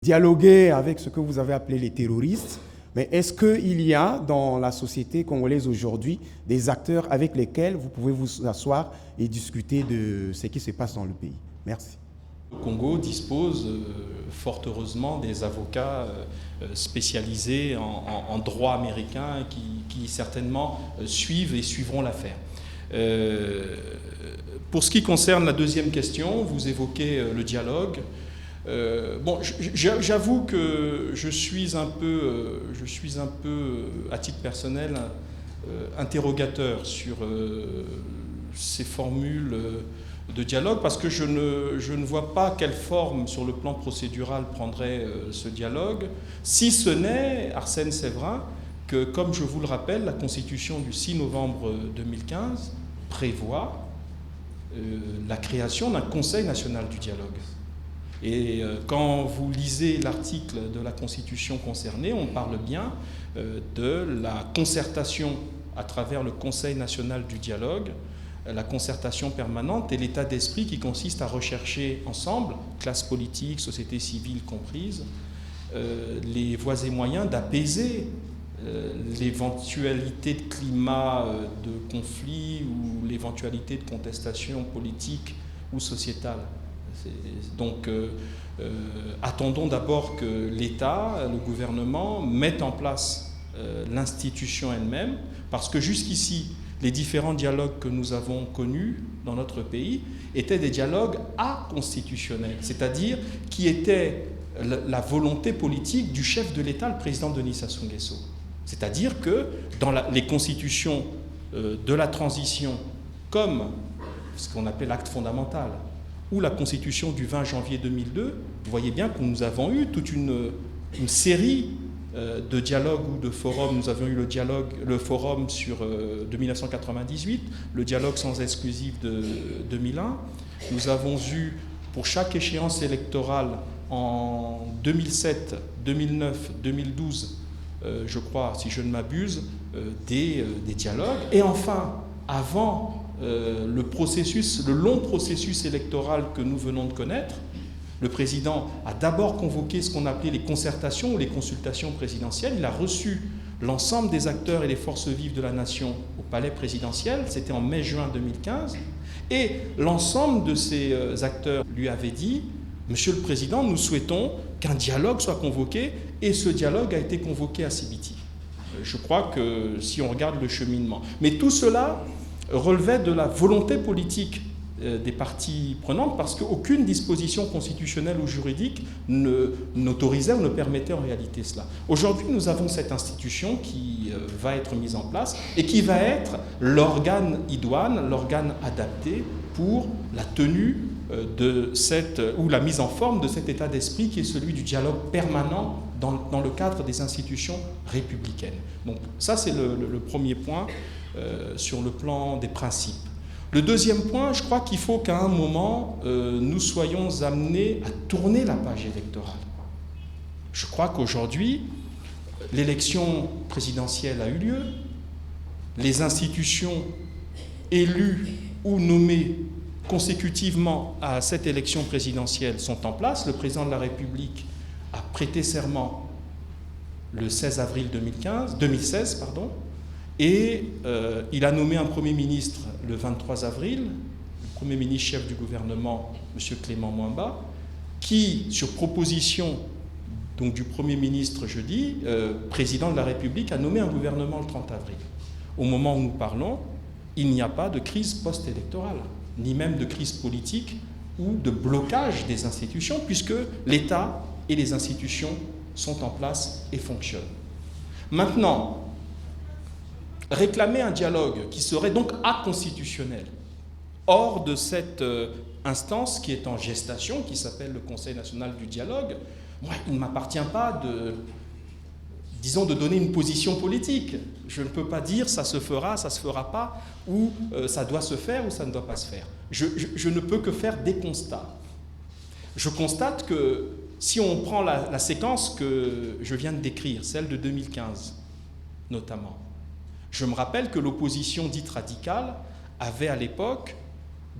dialoguer avec ce que vous avez appelé les terroristes, mais est-ce qu'il y a dans la société congolaise aujourd'hui des acteurs avec lesquels vous pouvez vous asseoir et discuter de ce qui se passe dans le pays? Merci. Le Congo dispose fort heureusement des avocats spécialisés en droit américain qui certainement suivent et suivront l'affaire. Pour ce qui concerne la deuxième question, vous évoquez le dialogue. J'avoue que je suis un peu, à titre personnel, interrogateur sur ces formules de dialogue, parce que je ne vois pas quelle forme, sur le plan procédural, prendrait ce dialogue, si ce n'est, Arsène Séverin, que, comme je vous le rappelle, la Constitution du 6 novembre 2015 prévoit la création d'un Conseil national du dialogue. Et quand vous lisez l'article de la Constitution concernée, on parle bien de la concertation à travers le Conseil national du dialogue, la concertation permanente et l'état d'esprit qui consiste à rechercher ensemble, classe politique, société civile comprise, les voies et moyens d'apaiser l'éventualité de climat de conflit ou l'éventualité de contestation politique ou sociétale. Donc, attendons d'abord que l'État, le gouvernement, mette en place l'institution elle-même, parce que jusqu'ici, les différents dialogues que nous avons connus dans notre pays étaient des dialogues aconstitutionnels, c'est-à-dire qui étaient la volonté politique du chef de l'État, le président Denis Sassou Nguesso. C'est-à-dire que dans les constitutions de la transition, comme ce qu'on appelle l'acte fondamental, ou la Constitution du 20 janvier 2002, vous voyez bien que nous avons eu toute une série de dialogues ou de forums. Nous avions eu le forum de 1998, le dialogue sans exclusif de 2001. Nous avons eu, pour chaque échéance électorale, en 2007, 2009, 2012, je crois, si je ne m'abuse, des dialogues. Et enfin, avant le long processus électoral que nous venons de connaître, le président a d'abord convoqué ce qu'on appelait les concertations ou les consultations présidentielles. Il a reçu l'ensemble des acteurs et des forces vives de la nation au palais présidentiel, c'était en mai-juin 2015, et l'ensemble de ces acteurs lui avaient dit « Monsieur le Président, nous souhaitons qu'un dialogue soit convoqué », et ce dialogue a été convoqué à Sibiti. Je crois que si on regarde le cheminement. Mais tout cela relevait de la volonté politique des parties prenantes, parce qu'aucune disposition constitutionnelle ou juridique n'autorisait ou ne permettait en réalité cela. Aujourd'hui, nous avons cette institution qui va être mise en place et qui va être l'organe idoine, l'organe adapté pour la tenue ou la mise en forme de cet état d'esprit qui est celui du dialogue permanent dans le cadre des institutions républicaines. Donc ça, c'est le premier point sur le plan des principes. Le deuxième point, je crois qu'il faut qu'à un moment, nous soyons amenés à tourner la page électorale. Je crois qu'aujourd'hui, l'élection présidentielle a eu lieu, les institutions élues ou nommées consécutivement à cette élection présidentielle sont en place. Le président de la République a prêté serment le 16 avril 2016, et il a nommé un Premier ministre le 23 avril, le Premier ministre chef du gouvernement, M. Clément Mwamba, qui, sur proposition donc, du Premier ministre jeudi, président de la République, a nommé un gouvernement le 30 avril. Au moment où nous parlons, il n'y a pas de crise post-électorale, ni même de crise politique ou de blocage des institutions, puisque l'État et les institutions sont en place et fonctionnent. Maintenant, réclamer un dialogue qui serait donc aconstitutionnel, hors de cette instance qui est en gestation, qui s'appelle le Conseil national du dialogue, moi, il ne m'appartient pas de donner une position politique. Je ne peux pas dire ça se fera pas, ou ça doit se faire ou ça ne doit pas se faire. Je ne peux que faire des constats. Je constate que si on prend la séquence que je viens de décrire, celle de 2015 notamment, je me rappelle que l'opposition dite radicale avait à l'époque,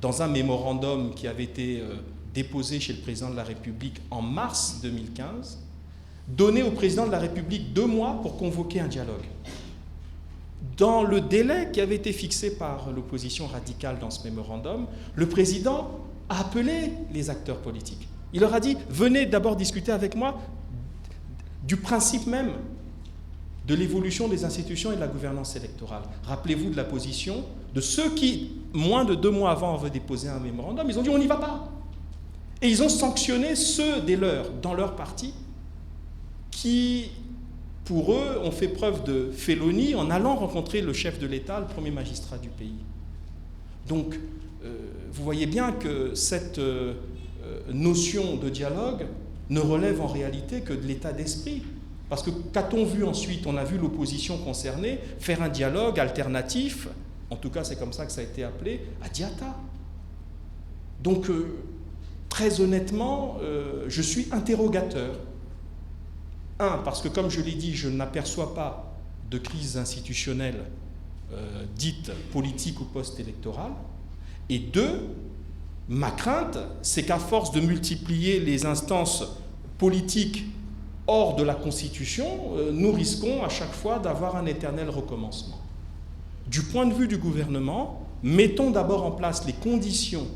dans un mémorandum qui avait été déposé chez le président de la République en mars 2015, donné au président de la République 2 mois pour convoquer un dialogue. Dans le délai qui avait été fixé par l'opposition radicale dans ce mémorandum, le président a appelé les acteurs politiques. Il leur a dit « Venez d'abord discuter avec moi du principe même de l'évolution des institutions et de la gouvernance électorale. Rappelez-vous de la position de ceux qui, moins de 2 mois avant, avaient déposé un mémorandum. Ils ont dit « On n'y va pas ». Et ils ont sanctionné ceux des leurs, dans leur parti, qui, pour eux, ont fait preuve de félonie en allant rencontrer le chef de l'État, le premier magistrat du pays. Donc, vous voyez bien que cette notion de dialogue ne relève en réalité que de l'état d'esprit. Parce que qu'a-t-on vu ensuite? On a vu l'opposition concernée faire un dialogue alternatif, en tout cas c'est comme ça que ça a été appelé, à Diatta. Donc, très honnêtement, je suis interrogateur. Parce que comme je l'ai dit, je n'aperçois pas de crise institutionnelle dite politique ou post-électorale. Et 2, ma crainte, c'est qu'à force de multiplier les instances politiques hors de la Constitution, nous risquons à chaque fois d'avoir un éternel recommencement. Du point de vue du gouvernement, mettons d'abord en place les conditions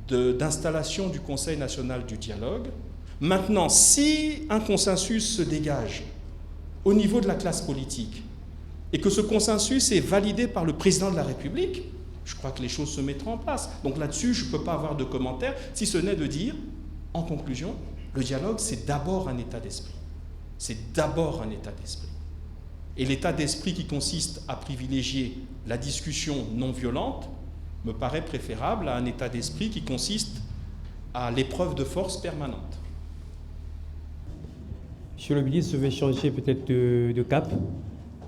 d'installation du Conseil national du dialogue. Maintenant, si un consensus se dégage au niveau de la classe politique et que ce consensus est validé par le président de la République, je crois que les choses se mettront en place. Donc là-dessus, je ne peux pas avoir de commentaire, si ce n'est de dire, en conclusion, le dialogue, c'est d'abord un état d'esprit. C'est d'abord un état d'esprit. Et l'état d'esprit qui consiste à privilégier la discussion non violente me paraît préférable à un état d'esprit qui consiste à l'épreuve de force permanente. Monsieur le ministre, je vais changer peut-être de cap.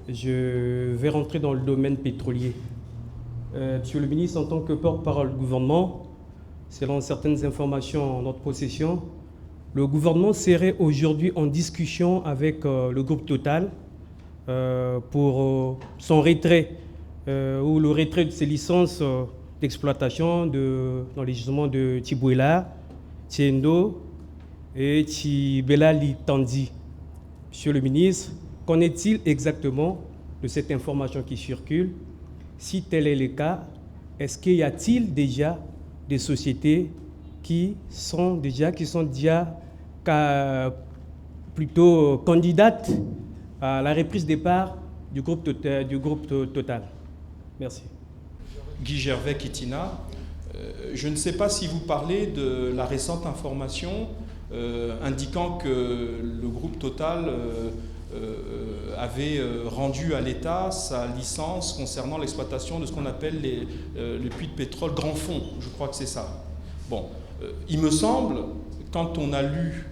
Je vais rentrer dans le domaine pétrolier. Monsieur le ministre, en tant que porte-parole du gouvernement, selon certaines informations en notre possession, le gouvernement serait aujourd'hui en discussion avec le groupe Total pour son retrait ou le retrait de ses licences d'exploitation dans les gisements de Tibouela, Tiendo et Tibela Litandi. Monsieur le ministre, qu'en est-il exactement de cette information qui circule? Si tel est le cas, est-ce qu'il y a-t-il déjà des sociétés qui sont déjà plutôt candidates à la reprise des parts du groupe Total? Merci. Guy Gervais Kitina, je ne sais pas si vous parlez de la récente information indiquant que le groupe Total avait rendu à l'État sa licence concernant l'exploitation de ce qu'on appelle les puits de pétrole grand fond. Je crois que c'est ça. Bon, il me semble, quand on a lu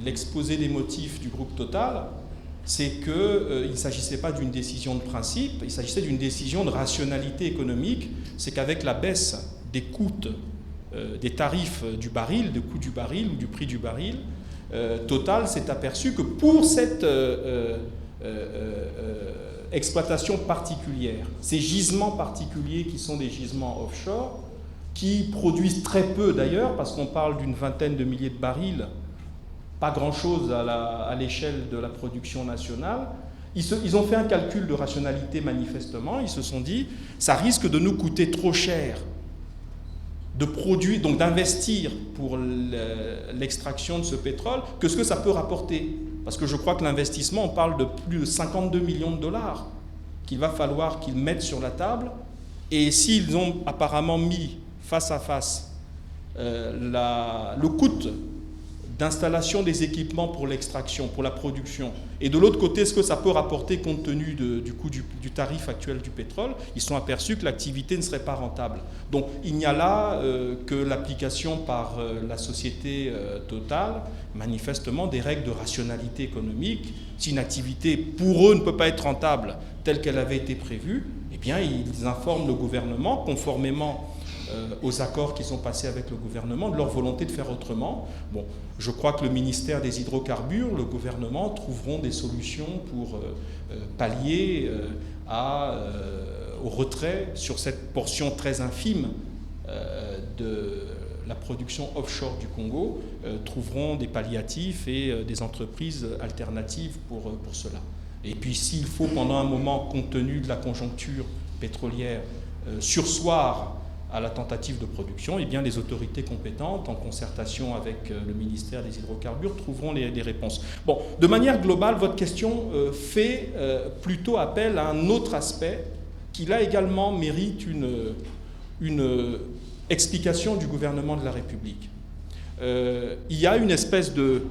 l'exposé des motifs du groupe Total, c'est qu'il ne s'agissait pas d'une décision de principe, il s'agissait d'une décision de rationalité économique. C'est qu'avec la baisse des coûts, des tarifs du baril, du coût du baril ou du prix du baril, Total s'est aperçu que pour cette exploitation particulière, ces gisements particuliers qui sont des gisements offshore, qui produisent très peu d'ailleurs, parce qu'on parle d'une vingtaine de milliers de barils, pas grand-chose à l'échelle de la production nationale, ils ont fait un calcul de rationalité manifestement, ils se sont dit, ça risque de nous coûter trop cher de produire, donc d'investir pour l'extraction de ce pétrole, que ce que ça peut rapporter. Parce que je crois que l'investissement, on parle de plus de 52 millions de dollars qu'il va falloir qu'ils mettent sur la table. Et s'ils ont apparemment mis face à face le coût d'installation des équipements pour l'extraction, pour la production, et de l'autre côté, ce que ça peut rapporter compte tenu du coût du tarif actuel du pétrole, ils sont aperçus que l'activité ne serait pas rentable. Donc il n'y a là que l'application par la société Total, manifestement, des règles de rationalité économique. Si une activité, pour eux, ne peut pas être rentable telle qu'elle avait été prévue, eh bien, ils informent le gouvernement, conformément aux accords qu'ils ont passés avec le gouvernement, de leur volonté de faire autrement. Bon, je crois que le ministère des Hydrocarbures, le gouvernement, trouveront des solutions pour pallier au retrait sur cette portion très infime de la production offshore du Congo trouveront des palliatifs et des entreprises alternatives pour cela. Et puis s'il faut pendant un moment, compte tenu de la conjoncture pétrolière, surseoir à la tentative de production, eh bien les autorités compétentes, en concertation avec le ministère des Hydrocarbures, trouveront les réponses. Bon, de manière globale, votre question fait plutôt appel à un autre aspect qui, là également, mérite une explication du gouvernement de la République. Il y a une espèce de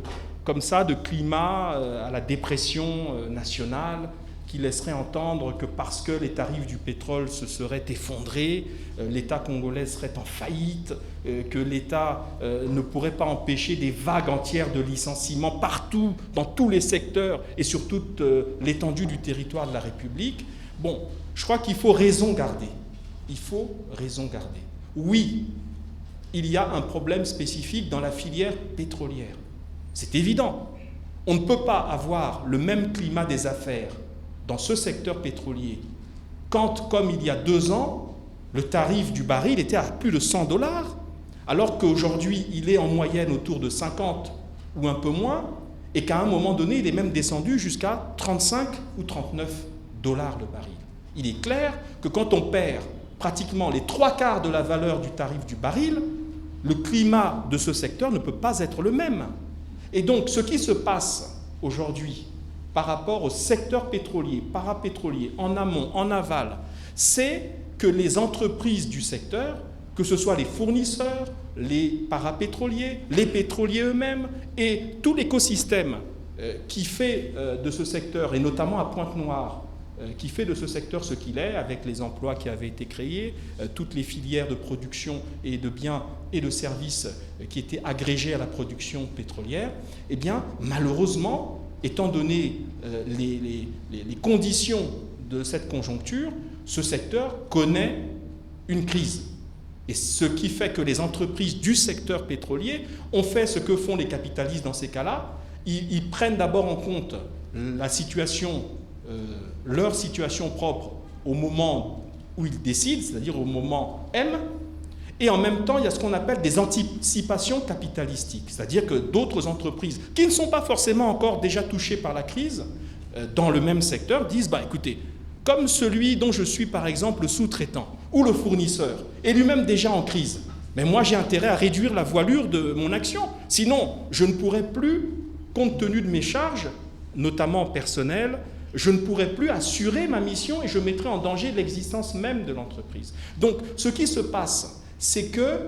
climat à la dépression nationale qui laisserait entendre que parce que les tarifs du pétrole se seraient effondrés, l'État congolais serait en faillite, que l'État ne pourrait pas empêcher des vagues entières de licenciements partout, dans tous les secteurs et sur toute l'étendue du territoire de la République. Bon, je crois qu'il faut raison garder. Il faut raison garder. Oui, il y a un problème spécifique dans la filière pétrolière. C'est évident. On ne peut pas avoir le même climat des affaires dans ce secteur pétrolier quand, comme il y a 2 ans, le tarif du baril était à plus de $100, alors qu'aujourd'hui, il est en moyenne autour de 50 ou un peu moins, et qu'à un moment donné, il est même descendu jusqu'à 35 ou 39 $ le baril. Il est clair que quand on perd pratiquement les 3/4 de la valeur du tarif du baril, le climat de ce secteur ne peut pas être le même. Et donc, ce qui se passe aujourd'hui par rapport au secteur pétrolier, parapétrolier, en amont, en aval, c'est que les entreprises du secteur, que ce soit les fournisseurs, les parapétroliers, les pétroliers eux-mêmes et tout l'écosystème qui fait de ce secteur, et notamment à Pointe-Noire, qui fait de ce secteur ce qu'il est, avec les emplois qui avaient été créés, toutes les filières de production et de biens et de services qui étaient agrégés à la production pétrolière, eh bien, malheureusement, étant donné les conditions de cette conjoncture, ce secteur connaît une crise. Et ce qui fait que les entreprises du secteur pétrolier ont fait ce que font les capitalistes dans ces cas-là. Ils prennent d'abord en compte la situation, leur situation propre au moment où ils décident, c'est-à-dire au moment M, et en même temps, il y a ce qu'on appelle des anticipations capitalistiques, c'est-à-dire que d'autres entreprises qui ne sont pas forcément encore déjà touchées par la crise, dans le même secteur, disent, écoutez, comme celui dont je suis par exemple le sous-traitant ou le fournisseur est lui-même déjà en crise, mais moi j'ai intérêt à réduire la voilure de mon action, sinon je ne pourrai plus, compte tenu de mes charges, notamment personnelles, je ne pourrai plus assurer ma mission et je mettrai en danger l'existence même de l'entreprise. Donc ce qui se passe, c'est que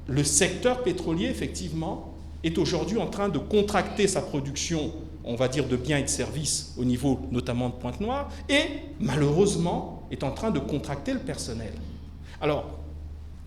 le secteur pétrolier, effectivement, est aujourd'hui en train de contracter sa production, on va dire, de biens et de services au niveau notamment de Pointe-Noire, et malheureusement est en train de contracter le personnel. Alors,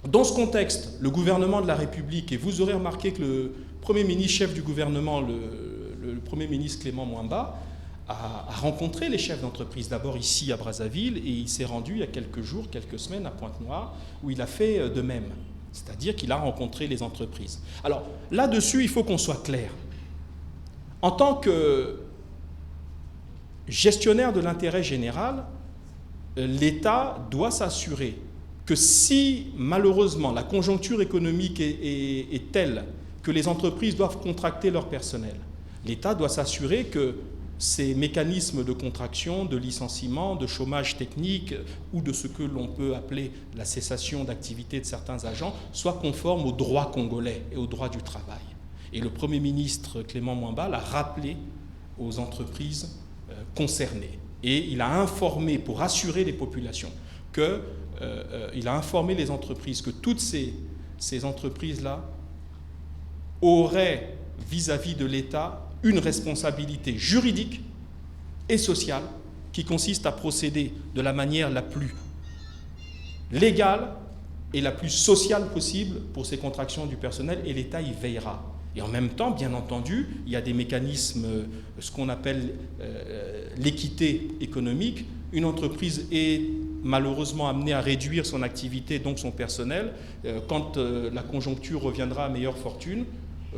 dans ce contexte, le gouvernement de la République, et vous aurez remarqué que le Premier ministre, chef du gouvernement, le Premier ministre Clément Mwamba, a rencontré les chefs d'entreprise, d'abord ici à Brazzaville, et il s'est rendu il y a quelques jours, quelques semaines à Pointe-Noire, où il a fait de même. C'est-à-dire qu'il a rencontré les entreprises. Alors, là-dessus, il faut qu'on soit clair. En tant que gestionnaire de l'intérêt général, l'État doit s'assurer que si, malheureusement, la conjoncture économique est telle que les entreprises doivent contracter leur personnel, l'État doit s'assurer que ces mécanismes de contraction, de licenciement, de chômage technique ou de ce que l'on peut appeler la cessation d'activité de certains agents soient conformes au droit congolais et au droit du travail. Et le Premier ministre Clément Mwamba l'a rappelé aux entreprises concernées. Et il a informé, pour rassurer les populations, il a informé les entreprises que toutes ces entreprises-là auraient vis-à-vis de l'État une responsabilité juridique et sociale qui consiste à procéder de la manière la plus légale et la plus sociale possible pour ces contractions du personnel, et l'État y veillera. Et en même temps, bien entendu, il y a des mécanismes, ce qu'on appelle l'équité économique. Une entreprise est malheureusement amenée à réduire son activité, donc son personnel. Quand la conjoncture reviendra à meilleure fortune,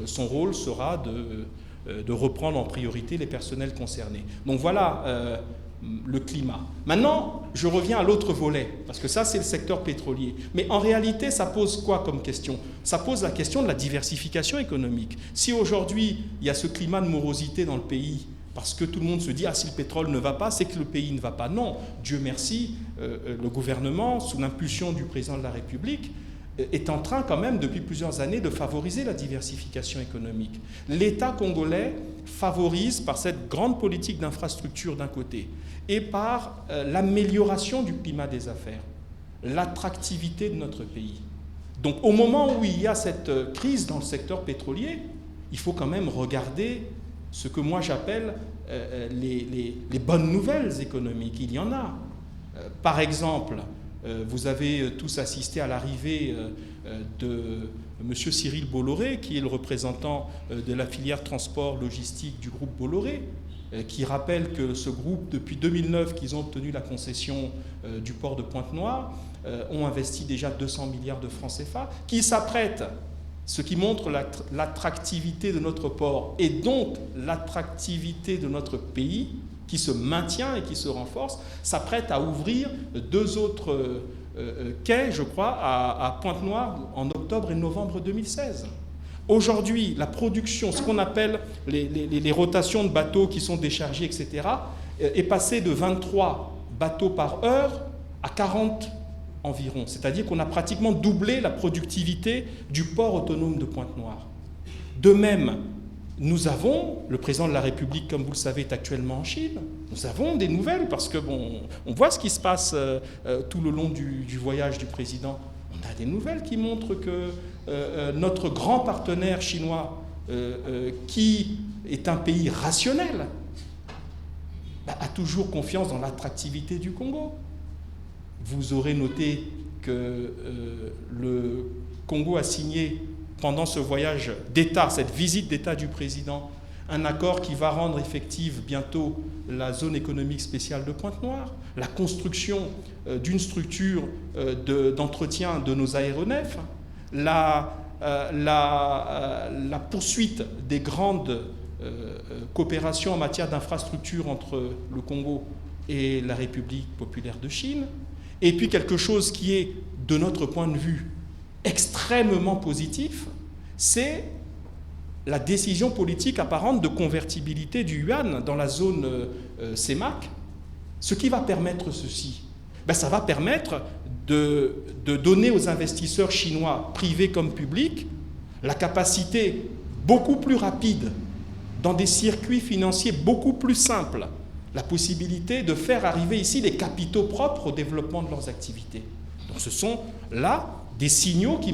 son rôle sera de reprendre en priorité les personnels concernés. Donc voilà le climat. Maintenant, je reviens à l'autre volet, parce que ça, c'est le secteur pétrolier. Mais en réalité, ça pose quoi comme question? Ça pose la question de la diversification économique. Si aujourd'hui, il y a ce climat de morosité dans le pays, parce que tout le monde se dit « Ah, si le pétrole ne va pas, c'est que le pays ne va pas ». Non, Dieu merci, le gouvernement, sous l'impulsion du président de la République, est en train quand même, depuis plusieurs années, de favoriser la diversification économique. L'État congolais favorise, par cette grande politique d'infrastructure d'un côté, et par l'amélioration du climat des affaires, l'attractivité de notre pays. Donc au moment où il y a cette crise dans le secteur pétrolier, il faut quand même regarder ce que moi j'appelle les bonnes nouvelles économiques. Il y en a. Par exemple, vous avez tous assisté à l'arrivée de M. Cyril Bolloré, qui est le représentant de la filière transport logistique du groupe Bolloré, qui rappelle que ce groupe, depuis 2009, qu'ils ont obtenu la concession du port de Pointe-Noire, ont investi déjà 200 milliards de francs CFA, qui s'apprêtent, ce qui montre l'attractivité de notre port et donc l'attractivité de notre pays, qui se maintient et qui se renforce, s'apprête à ouvrir 2 autres quais, je crois, à Pointe-Noire en octobre et novembre 2016. Aujourd'hui, la production, ce qu'on appelle les rotations de bateaux qui sont déchargés, etc., est passée de 23 bateaux par heure à 40 environ. C'est-à-dire qu'on a pratiquement doublé la productivité du port autonome de Pointe-Noire. De même, nous avons, le président de la République, comme vous le savez, est actuellement en Chine. Nous avons des nouvelles parce que, bon, on voit ce qui se passe tout le long du voyage du président. On a des nouvelles qui montrent que notre grand partenaire chinois, qui est un pays rationnel, a toujours confiance dans l'attractivité du Congo. Vous aurez noté que le Congo a signé pendant ce voyage d'État, cette visite d'État du président, un accord qui va rendre effective bientôt la zone économique spéciale de Pointe-Noire, la construction d'une structure d'entretien de nos aéronefs, la poursuite des grandes coopérations en matière d'infrastructure entre le Congo et la République populaire de Chine, et puis quelque chose qui est, de notre point de vue, extrêmement positif, c'est la décision politique apparente de convertibilité du yuan dans la zone CEMAC. Ce qui va permettre ceci, ça va permettre de donner aux investisseurs chinois, privés comme publics, la capacité beaucoup plus rapide, dans des circuits financiers beaucoup plus simples, la possibilité de faire arriver ici les capitaux propres au développement de leurs activités. Donc ce sont là des signaux qui